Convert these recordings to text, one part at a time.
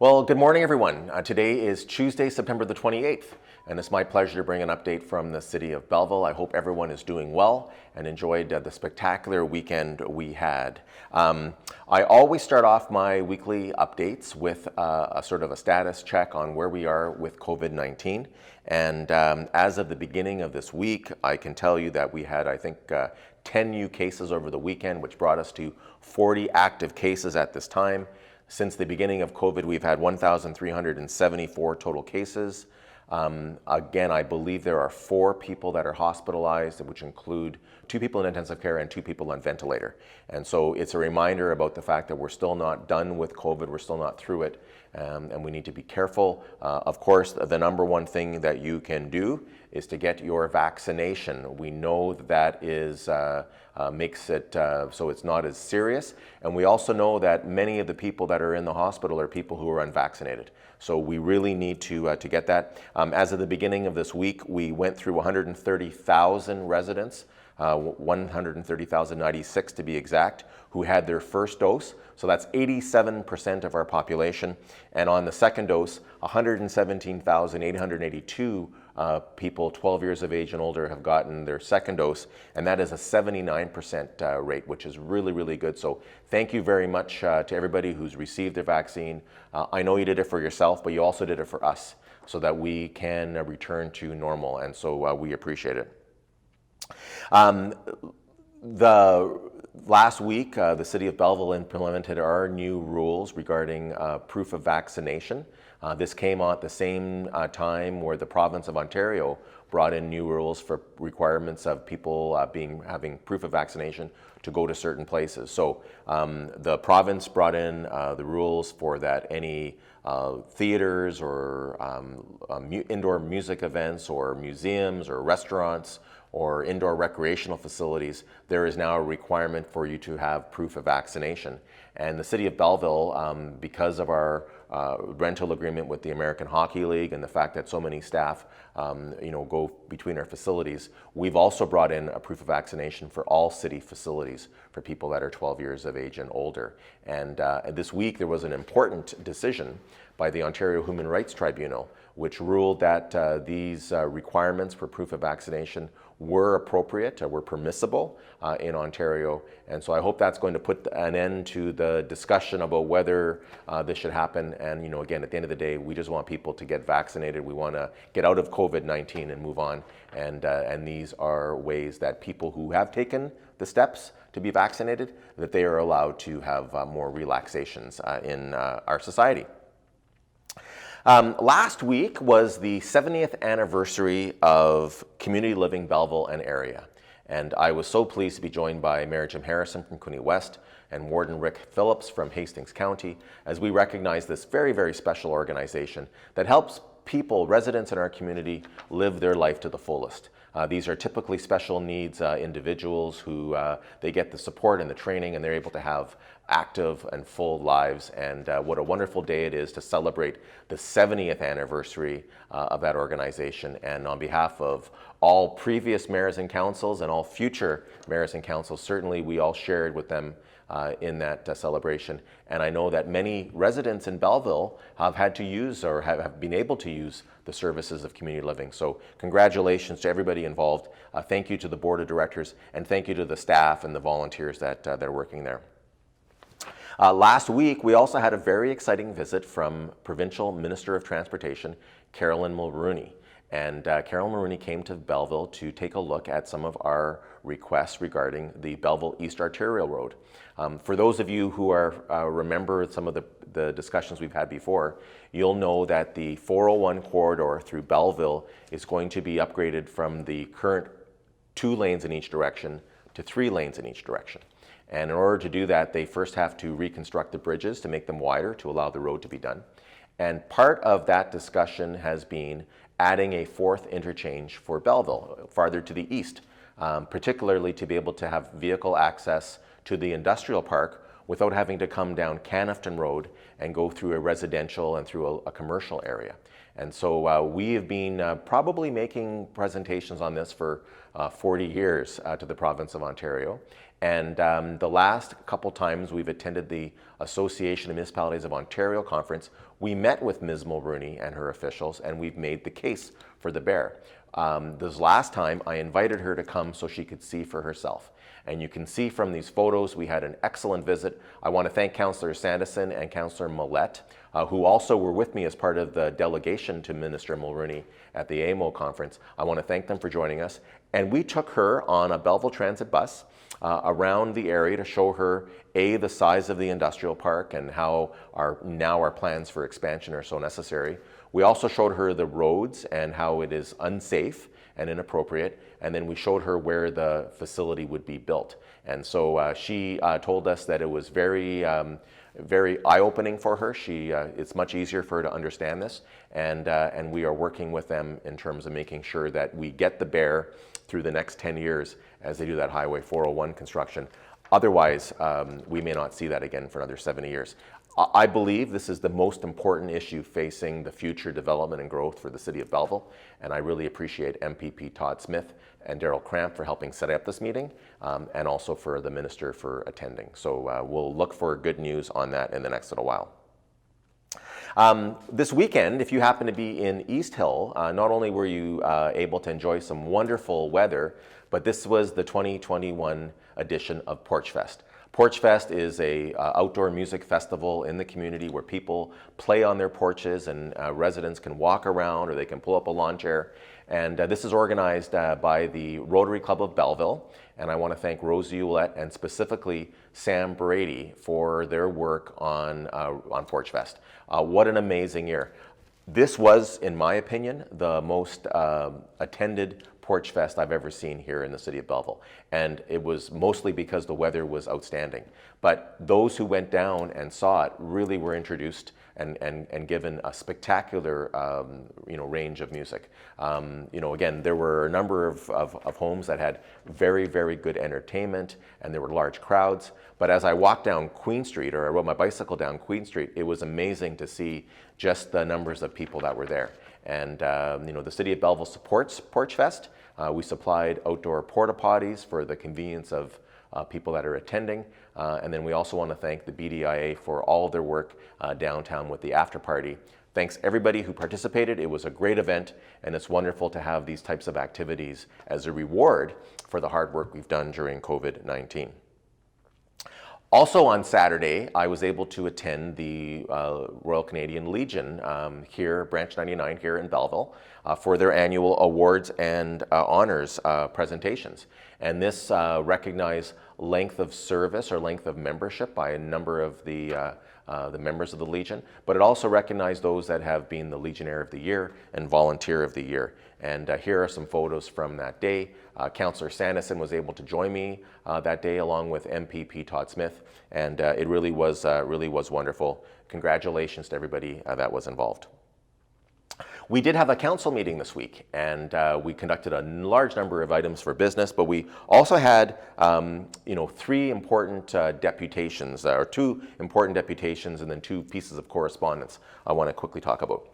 Well, good morning, everyone. Today is Tuesday, September the 28th, and it's my pleasure to bring an update from the city of Belleville. I hope everyone is doing well and enjoyed the spectacular weekend we had. I always start off my weekly updates with a sort of a status check on where we are with COVID-19. And as of the beginning of this week, I can tell you that we had, I think, 10 new cases over the weekend, which brought us to 40 active cases at this time. Since the beginning of COVID, we've had 1,374 total cases. Again, I believe there are 4 people that are hospitalized, which include 2 people in intensive care and 2 people on ventilator. And so it's a reminder about the fact that we're still not done with COVID, we're still not through it, and we need to be careful. Of course, the number one thing that you can do is to get your vaccination. We know that is makes it so it's not as serious. And we also know that many of the people that are in the hospital are people who are unvaccinated. So we really need to get that. As of the beginning of this week, we went through 130,000 residents, 130,096 to be exact, who had their first dose. So that's 87% of our population. And on the second dose, 117,882 people 12 years of age and older have gotten their second dose, and that is a 79% rate, which is really, really good. So thank you very much to everybody who's received the vaccine. I know you did it for yourself, but you also did it for us so that we can return to normal, and so we appreciate it. Last week, the City of Belleville implemented our new rules regarding proof of vaccination. This came on at the same time where the province of Ontario brought in new rules for requirements of people having proof of vaccination to go to certain places. So the province brought in the rules for that any theaters or indoor music events or museums or restaurants or indoor recreational facilities, there is now a requirement for you to have proof of vaccination. And the City of Belleville, because of our rental agreement with the American Hockey League and the fact that so many staff go between our facilities, we've also brought in a proof of vaccination for all city facilities for people that are 12 years of age and older. And this week there was an important decision by the Ontario Human Rights Tribunal, which ruled that these requirements for proof of vaccination were appropriate, were permissible in Ontario. And so I hope that's going to put an end to the discussion about whether this should happen. And again, at the end of the day, we just want people to get vaccinated. We want to get out of COVID-19 and move on. And these are ways that people who have taken the steps to be vaccinated, that they are allowed to have more relaxations in our society. Last week was the 70th anniversary of Community Living Belleville and area. And I was so pleased to be joined by Mayor Jim Harrison from Quinte West and Warden Rick Phillips from Hastings County as we recognize this very, very special organization that helps people, residents in our community, live their life to the fullest. These are typically special needs individuals who they get the support and the training, and they're able to have active and full lives. And what a wonderful day it is to celebrate the 70th anniversary of that organization. And on behalf of all previous mayors and councils and all future mayors and councils, certainly we all shared with them in that celebration. And I know that many residents in Belleville have had to use or have been able to use the services of community living. So congratulations to everybody involved. Thank you to the board of directors, and thank you to the staff and the volunteers that are working there. Last week, we also had a very exciting visit from Provincial Minister of Transportation, Carolyn Mulrooney. And Carolyn Mulrooney came to Belleville to take a look at some of our requests regarding the Belleville East arterial road. For those of you who remember some of the discussions we've had before, you'll know that the 401 corridor through Belleville is going to be upgraded from the current 2 lanes in each direction to 3 lanes in each direction. And in order to do that, they first have to reconstruct the bridges to make them wider to allow the road to be done. And part of that discussion has been adding a 4th interchange for Belleville, farther to the east, particularly to be able to have vehicle access to the industrial park, without having to come down Canafton Road and go through a residential and through a commercial area. And so we have been probably making presentations on this for 40 years to the province of Ontario. And the last couple times we've attended the Association of Municipalities of Ontario conference, we met with Ms. Mulrooney and her officials, and we've made the case for the bear. This last time I invited her to come so she could see for herself. And you can see from these photos, we had an excellent visit. I want to thank Councillor Sandison and Councillor Millette, who also were with me as part of the delegation to Minister Mulrooney at the AMO conference. I want to thank them for joining us. And we took her on a Belleville Transit bus around the area to show her, the size of the industrial park and how our plans for expansion are so necessary. We also showed her the roads and how it is unsafe and inappropriate, and then we showed her where the facility would be built. And so she told us that it was very eye-opening for her. It's much easier for her to understand this, and we are working with them in terms of making sure that we get the bear through the next 10 years as they do that Highway 401 construction. Otherwise, we may not see that again for another 70 years. I believe this is the most important issue facing the future development and growth for the City of Belleville, and I really appreciate MPP Todd Smith and Daryl Cramp for helping set up this meeting, and also for the Minister for attending. So we'll look for good news on that in the next little while. This weekend, if you happen to be in East Hill, not only were you able to enjoy some wonderful weather, but this was the 2021 edition of Porch Fest. Porch Fest is a outdoor music festival in the community where people play on their porches and residents can walk around or they can pull up a lawn chair. And this is organized by the Rotary Club of Belleville. And I want to thank Rosie Hewlett and specifically Sam Brady for their work on Porch Fest. What an amazing year. This was, in my opinion, the most attended Porch Fest I've ever seen here in the City of Belleville. And it was mostly because the weather was outstanding. But those who went down and saw it really were introduced and given a spectacular range of music. Again, there were a number of homes that had very, very good entertainment, and there were large crowds. But as I walked down Queen Street, or I rode my bicycle down Queen Street, it was amazing to see just the numbers of people that were there. And the City of Belleville supports Porch Fest. We supplied outdoor porta potties for the convenience of people that are attending. And then we also want to thank the BDIA for all of their work downtown with the after party. Thanks everybody who participated. It was a great event, and it's wonderful to have these types of activities as a reward for the hard work we've done during COVID-19. Also on Saturday, I was able to attend the Royal Canadian Legion here, Branch 99 here in Belleville, for their annual awards and honors presentations. And this recognized length of service or length of membership by a number of the members of the Legion, but it also recognized those that have been the Legionnaire of the Year and Volunteer of the Year. And here are some photos from that day. Councillor Sandison was able to join me that day along with MPP Todd Smith, and it really was wonderful. Congratulations to everybody that was involved. We did have a council meeting this week, and we conducted a large number of items for business, but we also had three important deputations, or two important deputations, and then two pieces of correspondence I want to quickly talk about.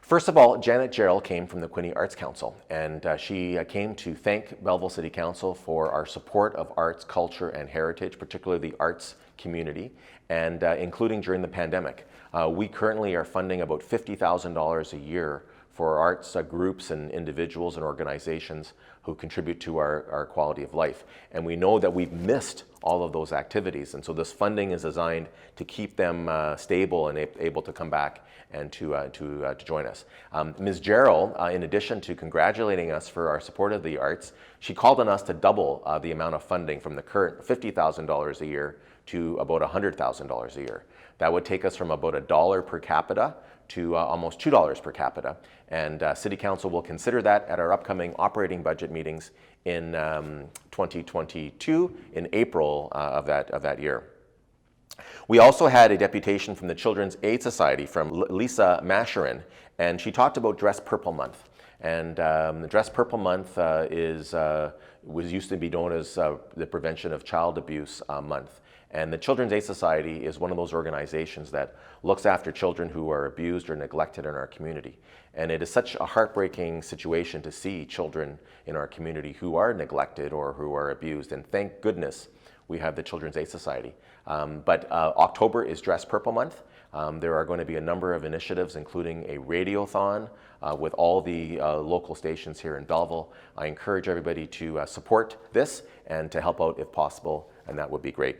First of all, Janet Gerald came from the Quinte Arts Council, and she came to thank Belleville City Council for our support of arts, culture, and heritage, particularly the arts community, and including during the pandemic. We currently are funding about $50,000 a year for arts groups and individuals and organizations who contribute to our quality of life. And we know that we've missed all of those activities, and so this funding is designed to keep them stable and able to come back and to join us. Ms. Gerald, in addition to congratulating us for our support of the arts, she called on us to double the amount of funding from the current $50,000 a year to about $100,000 a year. That would take us from about $1 per capita to almost $2 per capita. And City Council will consider that at our upcoming operating budget meetings in 2022 in April of that year. We also had a deputation from the Children's Aid Society from Lisa Masherin, and she talked about Dress Purple Month. And the Dress Purple Month was used to be known as the Prevention of Child Abuse Month. And the Children's Aid Society is one of those organizations that looks after children who are abused or neglected in our community. And it is such a heartbreaking situation to see children in our community who are neglected or who are abused. And thank goodness we have the Children's Aid Society. But October is Dress Purple Month. There are going to be a number of initiatives, including a radiothon with all the local stations here in Belleville. I encourage everybody to support this and to help out if possible, and that would be great.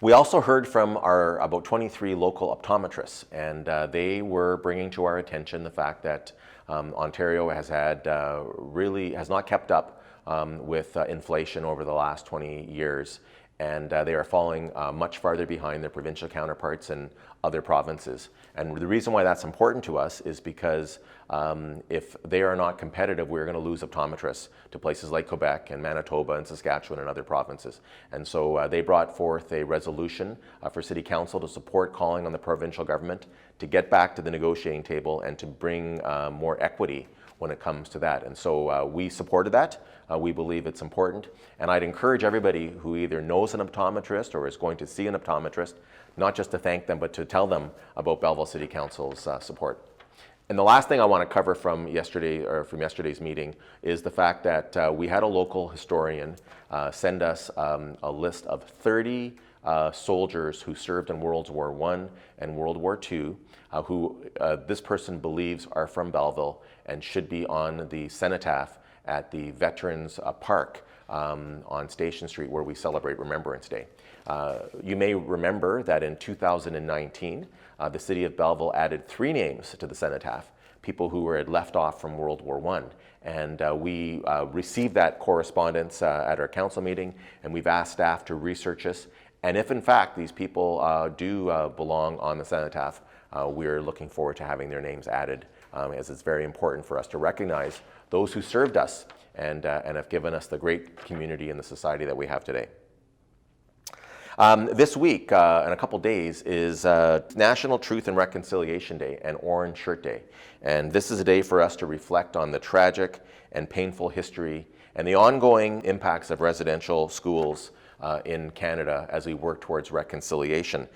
We also heard from our about 23 local optometrists, and they were bringing to our attention the fact that Ontario has not kept up with inflation over the last 20 years, and they are falling much farther behind their provincial counterparts in other provinces. And the reason why that's important to us is because if they are not competitive, we're going to lose optometrists to places like Quebec and Manitoba and Saskatchewan and other provinces. And so they brought forth a resolution for City Council to support calling on the provincial government to get back to the negotiating table and to bring more equity when it comes to that. And so we supported that. We believe it's important. And I'd encourage everybody who either knows an optometrist or is going to see an optometrist, not just to thank them, but to tell them about Belleville City Council's support. And the last thing I want to cover from yesterday's meeting is the fact that we had a local historian send us a list of 30 soldiers who served in World War I and World War II, who this person believes are from Belleville and should be on the cenotaph at the Veterans Park on Station Street, where we celebrate Remembrance Day. You may remember that in 2019, the City of Belleville added 3 names to the cenotaph, people who were left off from World War I. And we received that correspondence at our council meeting, and we've asked staff to research this. And if in fact these people do belong on the cenotaph, we're looking forward to having their names added, as it's very important for us to recognize those who served us and have given us the great community and the society that we have today. This week, in a couple days, is National Truth and Reconciliation Day and Orange Shirt Day. And this is a day for us to reflect on the tragic and painful history and the ongoing impacts of residential schools in Canada as we work towards reconciliation.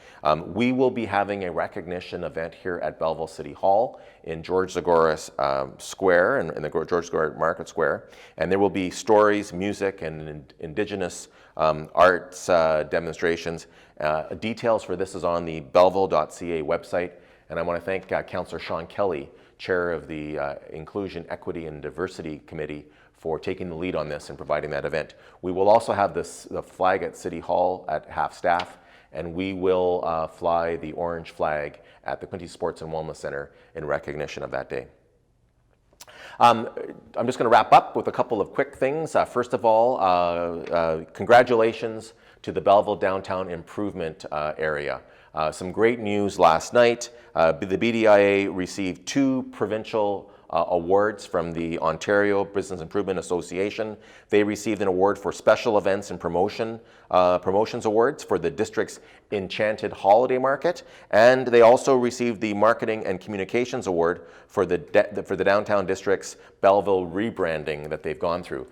We will be having a recognition event here at Belleville City Hall in George Zagoras Square, in the George Zagoras Market Square. And there will be stories, music, and Indigenous arts demonstrations. Details for this is on the belleville.ca website. And I want to thank Councillor Sean Kelly, Chair of the Inclusion, Equity and Diversity Committee, for taking the lead on this and providing that event. We will also have the flag at City Hall at half-staff, and we will fly the orange flag at the Quinte Sports and Wellness Center in recognition of that day. I'm just going to wrap up with a couple of quick things. First of all, congratulations to the Belleville Downtown Improvement Area. Some great news last night. The BDIA received 2 provincial awards from the Ontario Business Improvement Association. They received an award for Special Events and Promotions Awards for the district's Enchanted Holiday Market, and they also received the Marketing and Communications Award for the Downtown District's Belleville rebranding that they've gone through.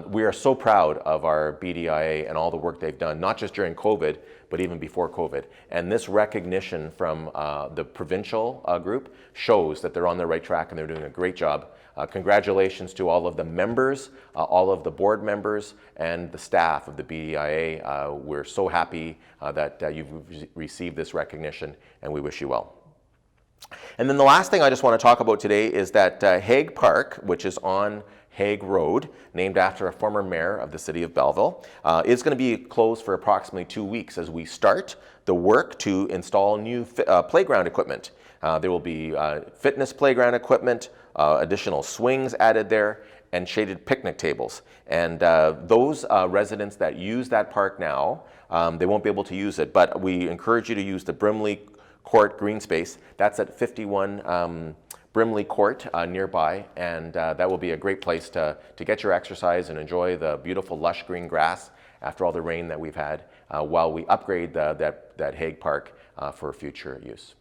We are so proud of our BDIA and all the work they've done, not just during COVID, but even before COVID. And this recognition from the provincial group shows that they're on the right track and they're doing a great job. Congratulations to all of the members, all of the board members, and the staff of the BDIA. We're so happy that you've received this recognition, and we wish you well. And then the last thing I just want to talk about today is that Hag Park, which is on Hag Road, named after a former mayor of the city of Belleville, is going to be closed for approximately 2 weeks as we start the work to install new playground equipment. There will be fitness playground equipment, additional swings added there, and shaded picnic tables. And those residents that use that park now, they won't be able to use it, but we encourage you to use the Brimley Court green space. That's at 51 Brimley Court nearby, and that will be a great place to get your exercise and enjoy the beautiful lush green grass after all the rain that we've had while we upgrade that Hag Park for future use.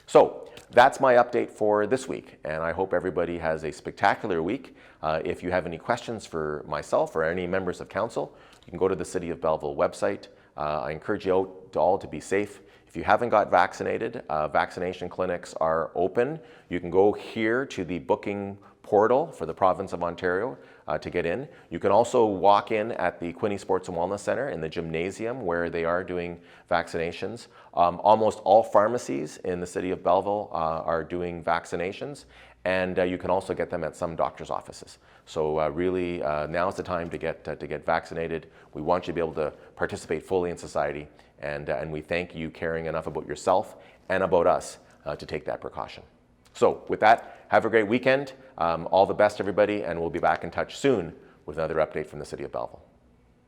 So that's my update for this week, and I hope everybody has a spectacular week. If you have any questions for myself or any members of council, you can go to the City of Belleville website, I encourage you all to be safe. If you haven't got vaccinated, vaccination clinics are open. You can go here to the booking portal for the province of Ontario to get in. You can also walk in at the Quinte Sports and Wellness Centre in the gymnasium where they are doing vaccinations. Almost all pharmacies in the city of Belleville are doing vaccinations, and you can also get them at some doctor's offices. So really, now's the time to get vaccinated. We want you to be able to participate fully in society, and we thank you caring enough about yourself and about us to take that precaution. So with that, have a great weekend. All the best, everybody, and we'll be back in touch soon with another update from the City of Belleville.